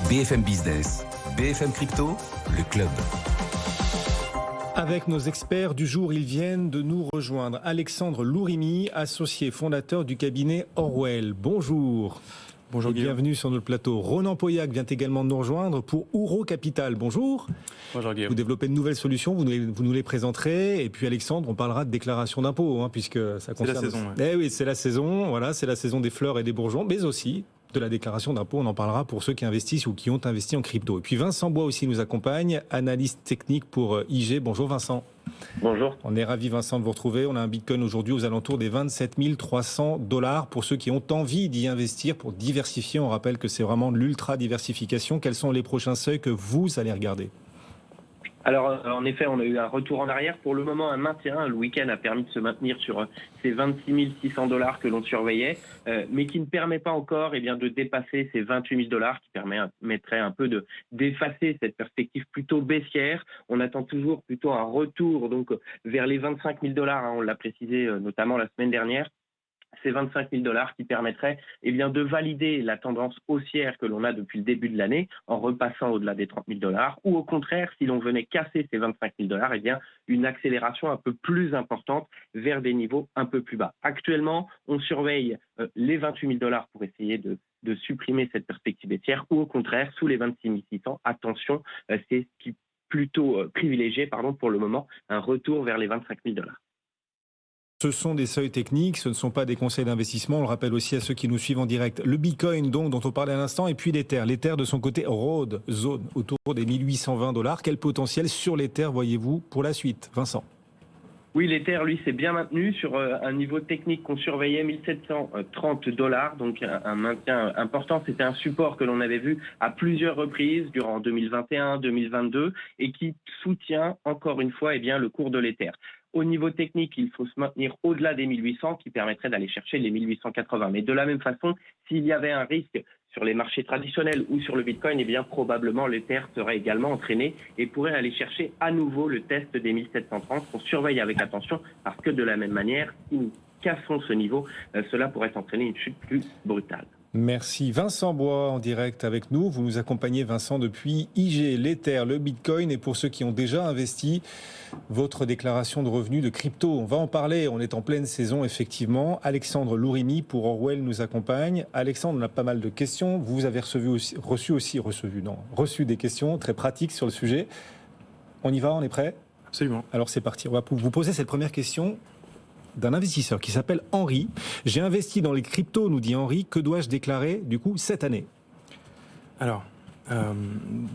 BFM Business, BFM Crypto, le club. Avec nos experts du jour, ils viennent de nous rejoindre. Alexandre Lourimi, associé fondateur du cabinet Orwell. Bonjour. Bonjour Guillaume. Bienvenue sur notre plateau. Ronan Pauillac vient également de nous rejoindre pour Ouro Capital. Bonjour. Bonjour Guillaume. Vous développez de nouvelles solutions, vous nous les présenterez. Et puis Alexandre, on parlera de déclaration d'impôt, puisque ça concerne... C'est la saison. Ouais. Eh oui, c'est la saison. Voilà, c'est la saison des fleurs et des bourgeons, mais aussi de la déclaration d'impôt. On en parlera pour ceux qui investissent ou qui ont investi en crypto. Et puis Vincent Bois aussi nous accompagne, analyste technique pour IG. Bonjour Vincent. Bonjour. On est ravis Vincent de vous retrouver. On a un Bitcoin aujourd'hui aux alentours des 27 300 $ pour ceux qui ont envie d'y investir pour diversifier. On rappelle que c'est vraiment de l'ultra diversification. Quels sont les prochains seuils que vous allez regarder ? Alors, en effet, on a eu un retour en arrière. Pour le moment, un maintien. Le week-end a permis de se maintenir sur ces 26 600 $ que l'on surveillait, mais qui ne permet pas encore de dépasser ces 28 000 $ qui permettrait un peu d'effacer cette perspective plutôt baissière. On attend toujours plutôt un retour donc vers les 25 000 $. On l'a précisé notamment la semaine dernière. Ces 25 000 $ qui permettraient de valider la tendance haussière que l'on a depuis le début de l'année en repassant au-delà des 30 000 $, ou au contraire, si l'on venait casser ces 25 000 $, une accélération un peu plus importante vers des niveaux un peu plus bas. Actuellement, on surveille les 28 000 $ pour essayer de supprimer cette perspective baissière, ou au contraire, sous les 26 600, attention, c'est ce qui est plutôt privilégié pour le moment, un retour vers les 25 000 $. Ce sont des seuils techniques, ce ne sont pas des conseils d'investissement. On le rappelle aussi à ceux qui nous suivent en direct. Le Bitcoin, donc, dont on parlait à l'instant, et puis l'Ether. L'Ether, de son côté, rôde, zone autour des 1820 $. Quel potentiel sur l'Ether voyez-vous pour la suite, Vincent ? Oui, l'Ether, lui, s'est bien maintenu sur un niveau technique qu'on surveillait, 1730 $, donc un maintien important. C'était un support que l'on avait vu à plusieurs reprises durant 2021, 2022, et qui soutient encore une fois le cours de l'Ether. Au niveau technique, il faut se maintenir au-delà des 1800 qui permettrait d'aller chercher les 1880. Mais de la même façon, s'il y avait un risque sur les marchés traditionnels ou sur le Bitcoin, probablement l'Ether serait également entraîné et pourrait aller chercher à nouveau le test des 1730 qu'on surveille avec attention parce que de la même manière, si nous cassons ce niveau, cela pourrait entraîner une chute plus brutale. Merci. Vincent Bois en direct avec nous. Vous nous accompagnez, Vincent, depuis IG, l'Ether, le Bitcoin. Et pour ceux qui ont déjà investi, votre déclaration de revenus de crypto. On va en parler. On est en pleine saison, effectivement. Alexandre Lourimi pour Orwell nous accompagne. Alexandre, on a pas mal de questions. Vous avez reçu des questions très pratiques sur le sujet. On y va, on est prêt ? Absolument. Alors c'est parti. On va vous poser cette première question d'un investisseur qui s'appelle Henri. J'ai investi dans les cryptos, nous dit Henri. Que dois-je déclarer, du coup, cette année ? Alors,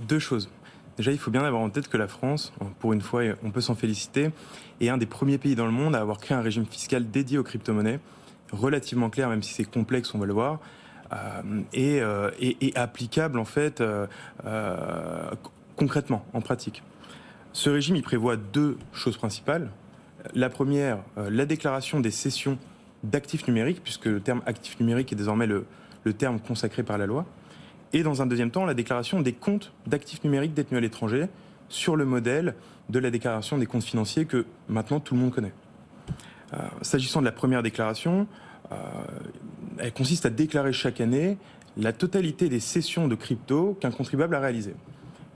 deux choses. Déjà, il faut bien avoir en tête que la France, pour une fois, on peut s'en féliciter, est un des premiers pays dans le monde à avoir créé un régime fiscal dédié aux crypto-monnaies, relativement clair, même si c'est complexe, on va le voir, et applicable, en fait, concrètement, en pratique. Ce régime, il prévoit deux choses principales. La première, la déclaration des cessions d'actifs numériques, puisque le terme actif numérique est désormais le terme consacré par la loi. Et dans un deuxième temps, la déclaration des comptes d'actifs numériques détenus à l'étranger, sur le modèle de la déclaration des comptes financiers que maintenant tout le monde connaît. S'agissant de la première déclaration, elle consiste à déclarer chaque année la totalité des cessions de crypto qu'un contribuable a réalisées.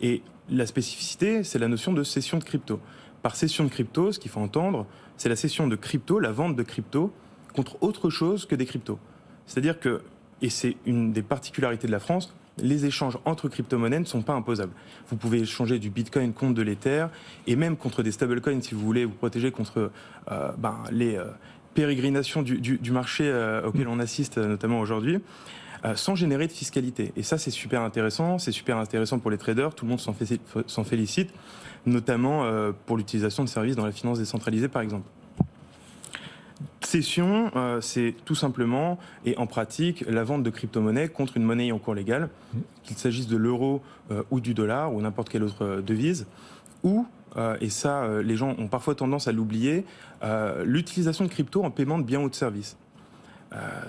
Et la spécificité, c'est la notion de cession de crypto. Par cession de crypto, ce qu'il faut entendre, c'est la cession de crypto, la vente de crypto, contre autre chose que des cryptos. C'est-à-dire que, et c'est une des particularités de la France, les échanges entre crypto-monnaies ne sont pas imposables. Vous pouvez échanger du Bitcoin contre de l'Ether, et même contre des stablecoins si vous voulez vous protéger contre les pérégrinations du marché auquel on assiste notamment aujourd'hui, sans générer de fiscalité. Et ça, c'est super intéressant pour les traders, tout le monde s'en félicite, notamment pour l'utilisation de services dans la finance décentralisée, par exemple. Cession, c'est tout simplement, et en pratique, la vente de crypto-monnaies contre une monnaie en cours légal, qu'il s'agisse de l'euro ou du dollar ou n'importe quelle autre devise, ou, et ça, les gens ont parfois tendance à l'oublier, l'utilisation de crypto en paiement de biens ou de services.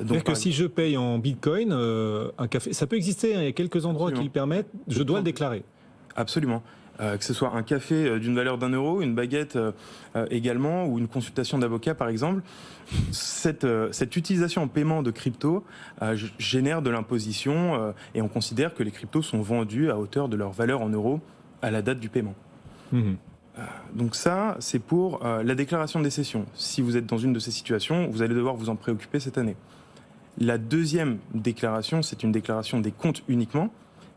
Donc, que si je paye en Bitcoin, un café, ça peut exister, il y a quelques endroits qui le permettent, je dois le déclarer. Absolument. que ce soit un café d'une valeur d'€1, une baguette également, ou une consultation d'avocat par exemple, cette utilisation en paiement de crypto génère de l'imposition et on considère que les cryptos sont vendus à hauteur de leur valeur en euros à la date du paiement. Donc ça, c'est pour la déclaration des cessions. Si vous êtes dans une de ces situations, vous allez devoir vous en préoccuper cette année. La deuxième déclaration, c'est une déclaration des comptes uniquement,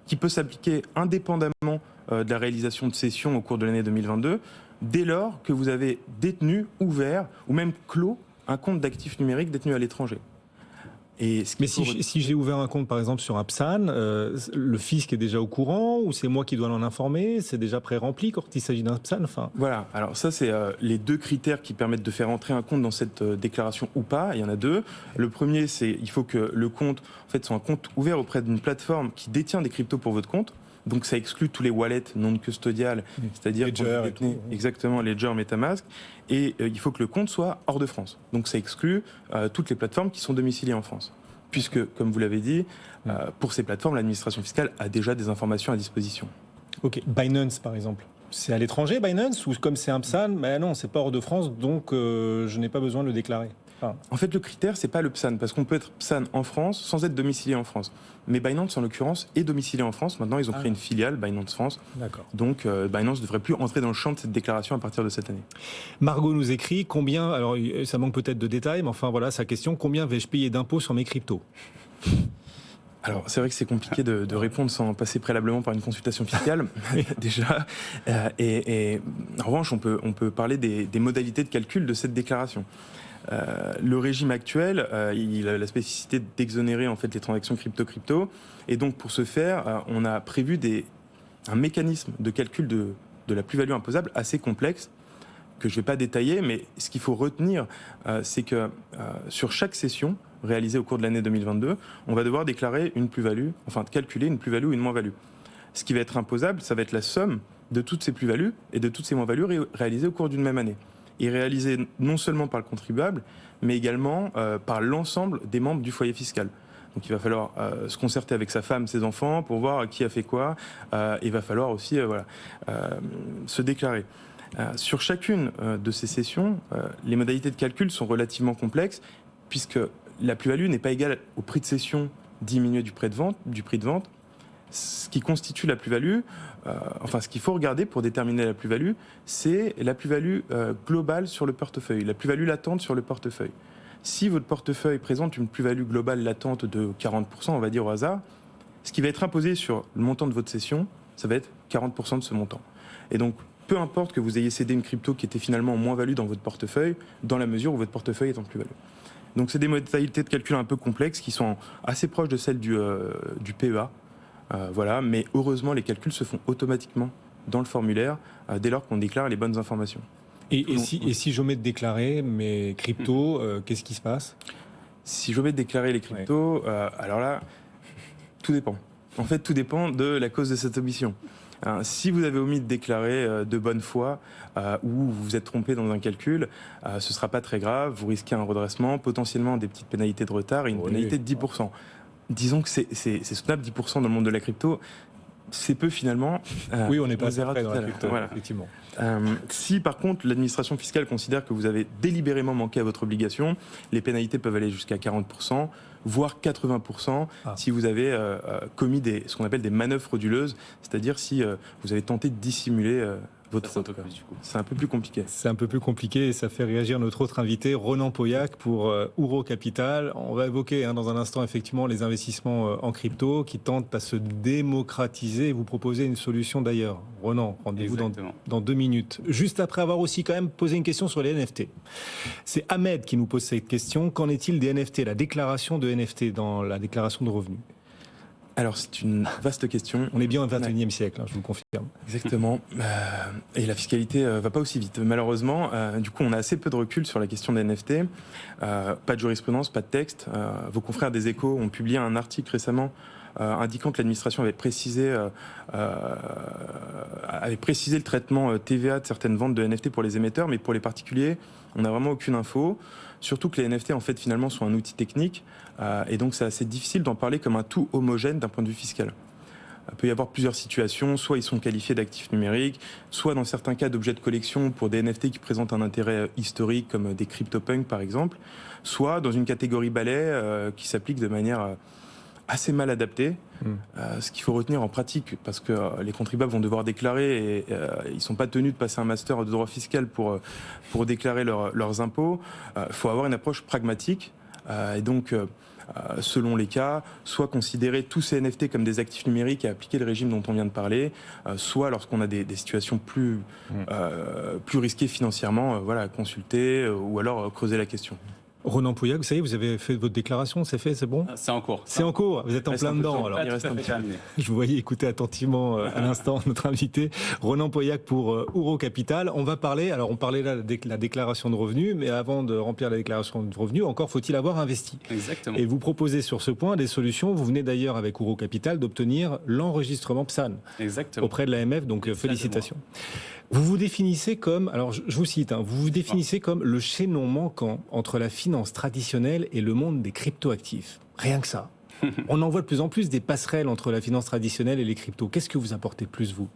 qui peut s'appliquer indépendamment de la réalisation de cessions au cours de l'année 2022, dès lors que vous avez détenu, ouvert ou même clos un compte d'actifs numériques détenu à l'étranger. Mais si j'ai ouvert un compte par exemple sur un PSAN, le fisc est déjà au courant ou c'est moi qui dois l'en informer? C'est déjà pré-rempli quand il s'agit d'un PSAN? Voilà, alors ça c'est les deux critères qui permettent de faire entrer un compte dans cette déclaration ou pas. Il y en a deux. Le premier, c'est il faut que le compte en fait, soit un compte ouvert auprès d'une plateforme qui détient des cryptos pour votre compte. Donc ça exclut tous les wallets non custodiales, c'est-à-dire Ledger et tout. Exactement, Ledger, MetaMask. Et il faut que le compte soit hors de France. Donc ça exclut toutes les plateformes qui sont domiciliées en France. Puisque, comme vous l'avez dit, pour ces plateformes, l'administration fiscale a déjà des informations à disposition. Ok, Binance par exemple. C'est à l'étranger Binance ou comme c'est un PSAN, mais non, c'est pas hors de France, donc je n'ai pas besoin de le déclarer. En fait, le critère, c'est pas le PSAN, parce qu'on peut être PSAN en France sans être domicilié en France. Mais Binance, en l'occurrence, est domicilié en France. Maintenant, ils ont créé une filiale, Binance France. D'accord. Donc, Binance ne devrait plus entrer dans le champ de cette déclaration à partir de cette année. Margot nous écrit combien, alors ça manque peut-être de détails, mais enfin voilà sa question, combien vais-je payer d'impôts sur mes cryptos? Alors, c'est vrai que c'est compliqué de répondre sans passer préalablement par une consultation fiscale, déjà. Et en revanche, on peut parler des modalités de calcul de cette déclaration. Le régime actuel, il a la spécificité d'exonérer en fait les transactions crypto-crypto, et donc pour ce faire, on a prévu un mécanisme de calcul de la plus-value imposable assez complexe que je ne vais pas détailler, mais ce qu'il faut retenir, c'est que sur chaque session réalisée au cours de l'année 2022, on va devoir déclarer une plus-value, enfin calculer une plus-value ou une moins-value. Ce qui va être imposable, ça va être la somme de toutes ces plus-values et de toutes ces moins-values réalisées au cours d'une même année. Et réalisé non seulement par le contribuable, mais également par l'ensemble des membres du foyer fiscal. Donc il va falloir se concerter avec sa femme, ses enfants, pour voir qui a fait quoi. Il va falloir aussi se déclarer. Sur chacune de ces sessions, les modalités de calcul sont relativement complexes, puisque la plus-value n'est pas égale au prix de cession diminué du prix de vente. Ce qui constitue la plus-value, ce qu'il faut regarder pour déterminer la plus-value, c'est la plus-value globale sur le portefeuille, la plus-value latente sur le portefeuille. Si votre portefeuille présente une plus-value globale latente de 40%, on va dire au hasard, ce qui va être imposé sur le montant de votre cession, ça va être 40% de ce montant. Et donc, peu importe que vous ayez cédé une crypto qui était finalement en moins-value dans votre portefeuille, dans la mesure où votre portefeuille est en plus-value. Donc, c'est des modalités de calcul un peu complexes qui sont assez proches de celles du PEA. Mais heureusement, les calculs se font automatiquement dans le formulaire dès lors qu'on déclare les bonnes informations. Et si j'omets de déclarer mes cryptos, qu'est-ce qui se passe? Si j'omets de déclarer les cryptos, alors là, tout dépend. En fait, tout dépend de la cause de cette omission. Si vous avez omis de déclarer de bonne foi ou vous vous êtes trompé dans un calcul, ce ne sera pas très grave, vous risquez un redressement, potentiellement des petites pénalités de retard et une pénalité de 10%. Disons que c'est soutenable, 10% dans le monde de la crypto, c'est peu finalement. Oui, on n'est pas assez près dans la crypto, effectivement. Si par contre l'administration fiscale considère que vous avez délibérément manqué à votre obligation, les pénalités peuvent aller jusqu'à 40%, voire 80% si vous avez commis ce qu'on appelle des manœuvres frauduleuses, c'est-à-dire si vous avez tenté de dissimuler votre fraude. C'est un peu plus compliqué. C'est un peu plus compliqué et ça fait réagir notre autre invité, Ronan Pauillac, pour Ouro Capital. On va évoquer dans un instant effectivement les investissements en crypto qui tentent à se démocratiser et vous proposer une solution d'ailleurs. Ronan, rendez-vous dans 2 minutes. Juste après avoir aussi quand même posé une question sur les NFT. C'est Ahmed qui nous pose cette question. Qu'en est-il des NFT, la déclaration de NFT dans la déclaration de revenus? Alors, c'est une vaste question. On est bien au XXIe siècle, je vous le confirme. Exactement. Et la fiscalité va pas aussi vite. Malheureusement, du coup, on a assez peu de recul sur la question des NFT. Pas de jurisprudence, pas de texte. Vos confrères des Échos ont publié un article récemment indiquant que l'administration avait précisé le traitement TVA de certaines ventes de NFT pour les émetteurs, mais pour les particuliers, on n'a vraiment aucune info. Surtout que les NFT, en fait, finalement, sont un outil technique, et donc c'est assez difficile d'en parler comme un tout homogène d'un point de vue fiscal. Il peut y avoir plusieurs situations, soit ils sont qualifiés d'actifs numériques, soit dans certains cas d'objets de collection pour des NFT qui présentent un intérêt historique comme des CryptoPunks par exemple, soit dans une catégorie balai qui s'applique de manière assez mal adaptée. Ce qu'il faut retenir en pratique, parce que les contribuables vont devoir déclarer et ils ne sont pas tenus de passer un master de droit fiscal pour déclarer leurs impôts, il faut avoir une approche pragmatique et donc selon les cas, soit considérer tous ces NFT comme des actifs numériques et appliquer le régime dont on vient de parler, soit lorsqu'on a des situations plus risquées financièrement, consulter ou alors creuser la question. Ronan Pouillac, vous savez, vous avez fait votre déclaration, c'est fait, c'est bon ? C'est en cours. C'est en cours, vous êtes en plein dedans alors. Il reste un petit peu. Je vous voyais écouter attentivement à l'instant notre invité, Ronan Pouillac pour Ouro Capital. On va parler, alors on parlait là de la déclaration de revenus, mais avant de remplir la déclaration de revenus, encore faut-il avoir investi. Exactement. Et vous proposez sur ce point des solutions. Vous venez d'ailleurs avec Ouro Capital d'obtenir l'enregistrement PSAN auprès de l'AMF, donc félicitations. Vous vous définissez comme, alors je vous cite, vous vous définissez comme le chaînon manquant entre la finance traditionnelle et le monde des cryptoactifs. Rien que ça. On en voit de plus en plus des passerelles entre la finance traditionnelle et les cryptos. Qu'est-ce que vous apportez plus, vous ?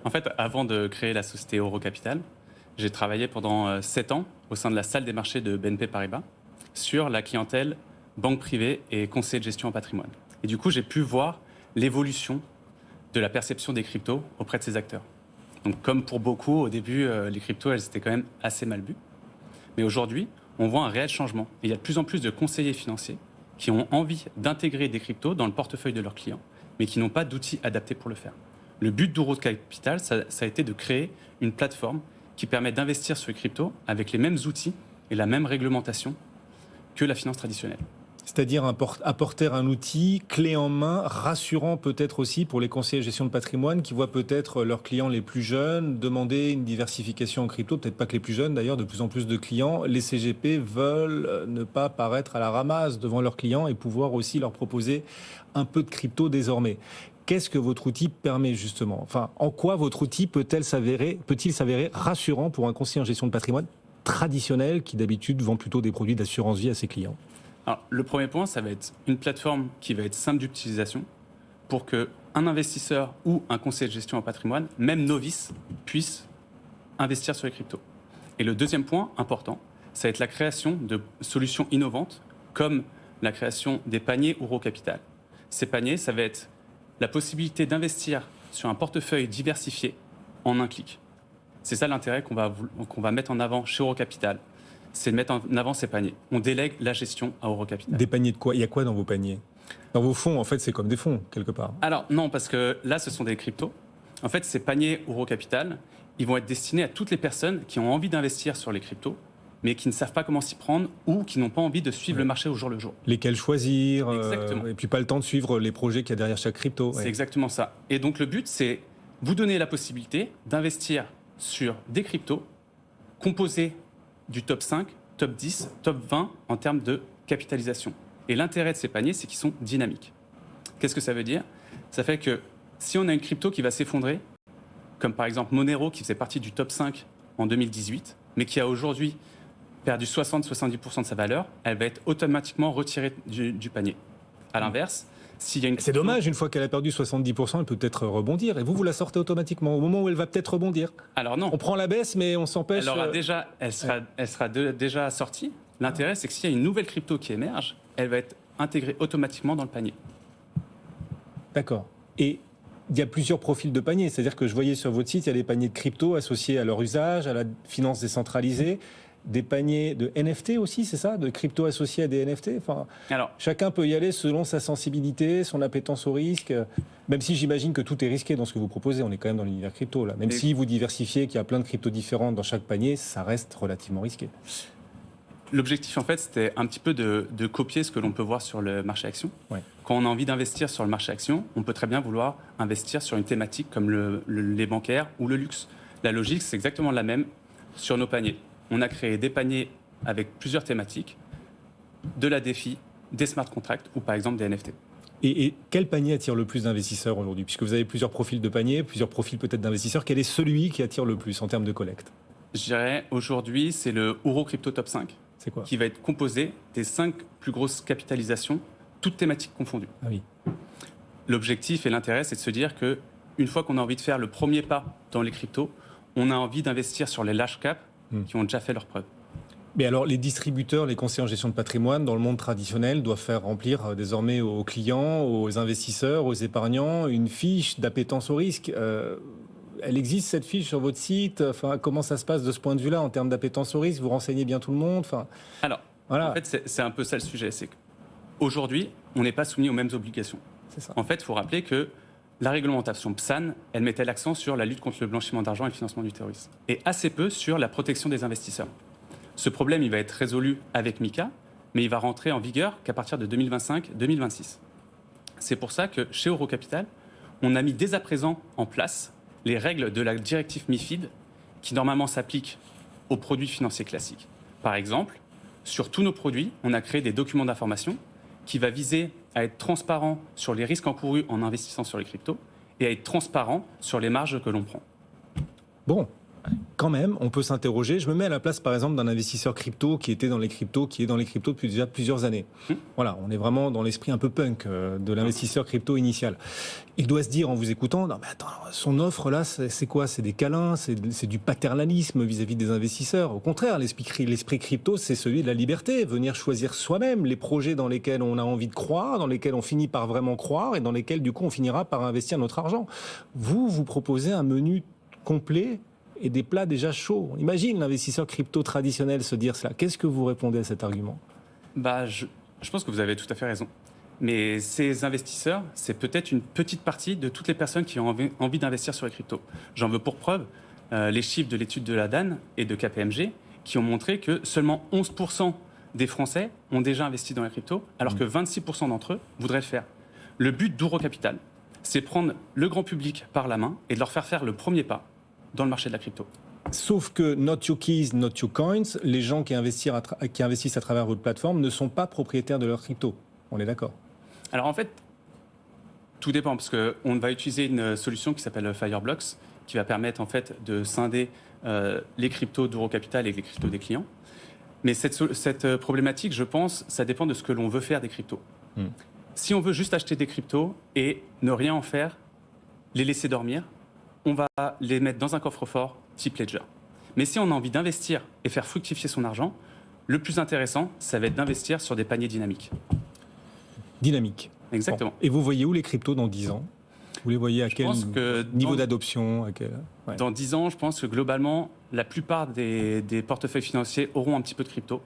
En fait, avant de créer la société Ouro Capital, j'ai travaillé pendant 7 ans au sein de la salle des marchés de BNP Paribas sur la clientèle banque privée et conseiller de gestion en patrimoine. Et du coup, j'ai pu voir l'évolution de la perception des cryptos auprès de ces acteurs. Donc, comme pour beaucoup, au début, les cryptos, elles étaient quand même assez mal vues. Mais aujourd'hui, on voit un réel changement. Et il y a de plus en plus de conseillers financiers qui ont envie d'intégrer des cryptos dans le portefeuille de leurs clients, mais qui n'ont pas d'outils adaptés pour le faire. Le but d'Ouro Capital, ça a été de créer une plateforme qui permet d'investir sur les cryptos avec les mêmes outils et la même réglementation que la finance traditionnelle. C'est-à-dire apporter un outil clé en main, rassurant peut-être aussi pour les conseillers de gestion de patrimoine qui voient peut-être leurs clients les plus jeunes demander une diversification en crypto, peut-être pas que les plus jeunes d'ailleurs, de plus en plus de clients. Les CGP veulent ne pas paraître à la ramasse devant leurs clients et pouvoir aussi leur proposer un peu de crypto désormais. Qu'est-ce que votre outil permet justement ? Enfin, en quoi votre outil peut-il s'avérer rassurant pour un conseiller en gestion de patrimoine traditionnel qui d'habitude vend plutôt des produits d'assurance vie à ses clients ? Alors, le premier point, ça va être une plateforme qui va être simple d'utilisation pour qu'un investisseur ou un conseiller de gestion en patrimoine, même novice, puisse investir sur les cryptos. Et le deuxième point important, ça va être la création de solutions innovantes comme la création des paniers Ouro Capital. Ces paniers, ça va être la possibilité d'investir sur un portefeuille diversifié en un clic. C'est ça l'intérêt qu'on va mettre en avant chez Ouro Capital. C'est de mettre en avant ces paniers. On délègue la gestion à Ouro Capital. Des paniers de quoi ? Il y a quoi dans vos paniers ? Dans vos fonds, en fait, c'est comme des fonds, quelque part. Alors, non, parce que là, ce sont des cryptos. En fait, ces paniers Ouro Capital, ils vont être destinés à toutes les personnes qui ont envie d'investir sur les cryptos, mais qui ne savent pas comment s'y prendre ou qui n'ont pas envie de suivre le marché au jour le jour. Lesquels choisir, et puis pas le temps de suivre les projets qu'il y a derrière chaque crypto. C'est exactement ça. Et donc, le but, c'est vous donner la possibilité d'investir sur des cryptos composés du top 5, top 10, top 20 en termes de capitalisation. Et l'intérêt de ces paniers, c'est qu'ils sont dynamiques. Qu'est-ce que ça veut dire ? Ça fait que si on a une crypto qui va s'effondrer, comme par exemple Monero qui faisait partie du top 5 en 2018, mais qui a aujourd'hui perdu 60-70% de sa valeur, elle va être automatiquement retirée du panier. À l'inverse, s'il y a une C'est dommage, une fois qu'elle a perdu 70%, elle peut peut-être rebondir. Et vous la sortez automatiquement au moment où elle va peut-être rebondir. Alors non. On prend la baisse, mais on s'empêche. Elle sera déjà sortie. L'intérêt, c'est que s'il y a une nouvelle crypto qui émerge, elle va être intégrée automatiquement dans le panier. D'accord. Et il y a plusieurs profils de paniers. C'est-à-dire que je voyais sur votre site, il y a des paniers de crypto associés à leur usage, à la finance décentralisée. Des paniers de NFT aussi, c'est ça ? De crypto associés à des NFT ? Enfin, alors, chacun peut y aller selon sa sensibilité, son appétence au risque. Même si j'imagine que tout est risqué dans ce que vous proposez. On est quand même dans l'univers crypto, là. Même si vous diversifiez, qu'il y a plein de cryptos différentes dans chaque panier, ça reste relativement risqué. L'objectif, en fait, c'était un petit peu de copier ce que l'on peut voir sur le marché action. Ouais. Quand on a envie d'investir sur le marché action, on peut très bien vouloir investir sur une thématique comme les bancaires ou le luxe. La logique, c'est exactement la même sur nos paniers. On a créé des paniers avec plusieurs thématiques, de la DeFi, des smart contracts ou par exemple des NFT. Et quel panier attire le plus d'investisseurs aujourd'hui ? Puisque vous avez plusieurs profils de paniers, plusieurs profils peut-être d'investisseurs, quel est celui qui attire le plus en termes de collecte ? Je dirais aujourd'hui, c'est le Ouro Crypto Top 5. C'est quoi ? Qui va être composé des 5 plus grosses capitalisations, toutes thématiques confondues. Ah oui. l'objectif et l'intérêt, c'est de se dire que une fois qu'on a envie de faire le premier pas dans les cryptos, on a envie d'investir sur les large caps qui ont déjà fait leurs preuves. Mais alors, les distributeurs, les conseillers en gestion de patrimoine, dans le monde traditionnel, doivent faire remplir désormais aux clients, aux investisseurs, aux épargnants, une fiche d'appétence au risque. Elle existe, cette fiche, sur votre site? Enfin, comment ça se passe de ce point de vue-là, en termes d'appétence au risque? Vous renseignez bien tout le monde? Enfin, alors, voilà. En fait, c'est un peu ça le sujet. C'est qu'aujourd'hui, on n'est pas soumis aux mêmes obligations. C'est ça. En fait, il faut rappeler que la réglementation PSAN, elle mettait l'accent sur la lutte contre le blanchiment d'argent et le financement du terrorisme, et assez peu sur la protection des investisseurs. Ce problème, il va être résolu avec MiCA, mais il va rentrer en vigueur qu'à partir de 2025-2026. C'est pour ça que chez Eurocapital, on a mis dès à présent en place les règles de la directive MiFID qui normalement s'appliquent aux produits financiers classiques. Par exemple, sur tous nos produits, on a créé des documents d'information qui va viser à être transparent sur les risques encourus en investissant sur les cryptos et à être transparent sur les marges que l'on prend. Bon, quand même, on peut s'interroger. Je me mets à la place, par exemple, d'un investisseur crypto qui est dans les cryptos depuis déjà plusieurs années. Voilà, on est vraiment dans l'esprit un peu punk de l'investisseur crypto initial. Il doit se dire, en vous écoutant, non mais attends, son offre là, c'est quoi? C'est des câlins, c'est du paternalisme vis-à-vis des investisseurs. Au contraire, l'esprit crypto, c'est celui de la liberté, venir choisir soi-même les projets dans lesquels on a envie de croire, dans lesquels on finit par vraiment croire et dans lesquels, du coup, on finira par investir notre argent. Vous proposez un menu complet et des plats déjà chauds. Imagine l'investisseur crypto traditionnel se dire cela. Qu'est-ce que vous répondez à cet argument? Je pense que vous avez tout à fait raison. Mais ces investisseurs, c'est peut-être une petite partie de toutes les personnes qui ont envie d'investir sur les cryptos. J'en veux pour preuve les chiffres de l'étude de la DAN et de KPMG qui ont montré que seulement 11% des Français ont déjà investi dans les cryptos, alors que 26% d'entre eux voudraient le faire. Le but d'Eurocapital, c'est prendre le grand public par la main et de leur faire le premier pas dans le marché de la crypto. Sauf que not your keys, not your coins, les gens qui investissent à travers votre plateforme ne sont pas propriétaires de leur crypto. On est d'accord? Alors en fait, tout dépend, parce qu'on va utiliser une solution qui s'appelle Fireblocks, qui va permettre en fait de scinder les cryptos d'Eurocapital et les cryptos des clients. Mais cette problématique, je pense, ça dépend de ce que l'on veut faire des cryptos. Si on veut juste acheter des cryptos et ne rien en faire, les laisser dormir, on va les mettre dans un coffre-fort type Ledger. Mais si on a envie d'investir et faire fructifier son argent, le plus intéressant, ça va être d'investir sur des paniers dynamiques. Dynamique. Exactement. Bon. Et vous voyez où les cryptos dans 10 ans? Vous les voyez à quel niveau d'adoption? Dans 10 ans, je pense que globalement, la plupart des portefeuilles financiers auront un petit peu de crypto.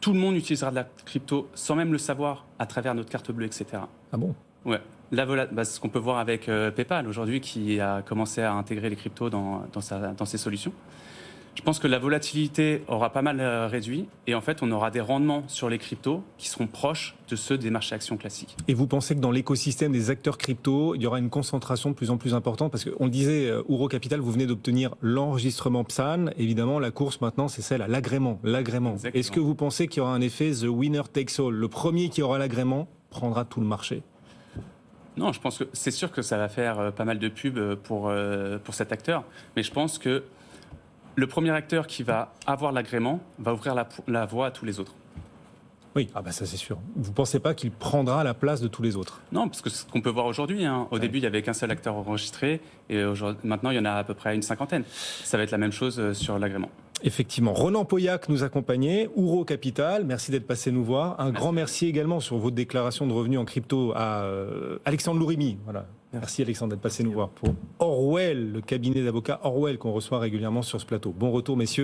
Tout le monde utilisera de la crypto sans même le savoir à travers notre carte bleue, etc. Ah bon? Ouais. C'est ce qu'on peut voir avec PayPal aujourd'hui, qui a commencé à intégrer les cryptos dans ses solutions. Je pense que la volatilité aura pas mal réduit et en fait, on aura des rendements sur les cryptos qui seront proches de ceux des marchés actions classiques. Et vous pensez que dans l'écosystème des acteurs crypto, il y aura une concentration de plus en plus importante? Parce qu'on le disait, Eurocapital, vous venez d'obtenir l'enregistrement PSAN. Évidemment, la course maintenant, c'est celle à l'agrément. Est-ce que vous pensez qu'il y aura un effet the winner takes all? Le premier qui aura l'agrément prendra tout le marché? Non, je pense que c'est sûr que ça va faire pas mal de pubs pour cet acteur, mais je pense que le premier acteur qui va avoir l'agrément va ouvrir la voie à tous les autres. Oui, ça c'est sûr. Vous ne pensez pas qu'il prendra la place de tous les autres? Non, parce que c'est ce qu'on peut voir aujourd'hui. Au début, il n'y avait qu'un seul acteur enregistré, et maintenant, il y en a à peu près une cinquantaine. Ça va être la même chose sur l'agrément. Effectivement. Ronan Pauillac nous accompagnait, Eurocapital, merci d'être passé nous voir. Grand merci également sur votre déclaration de revenus en crypto à Alexandre Lourimi. Voilà. Merci Alexandre d'être passé nous voir pour Orwell, le cabinet d'avocats Orwell qu'on reçoit régulièrement sur ce plateau. Bon retour messieurs.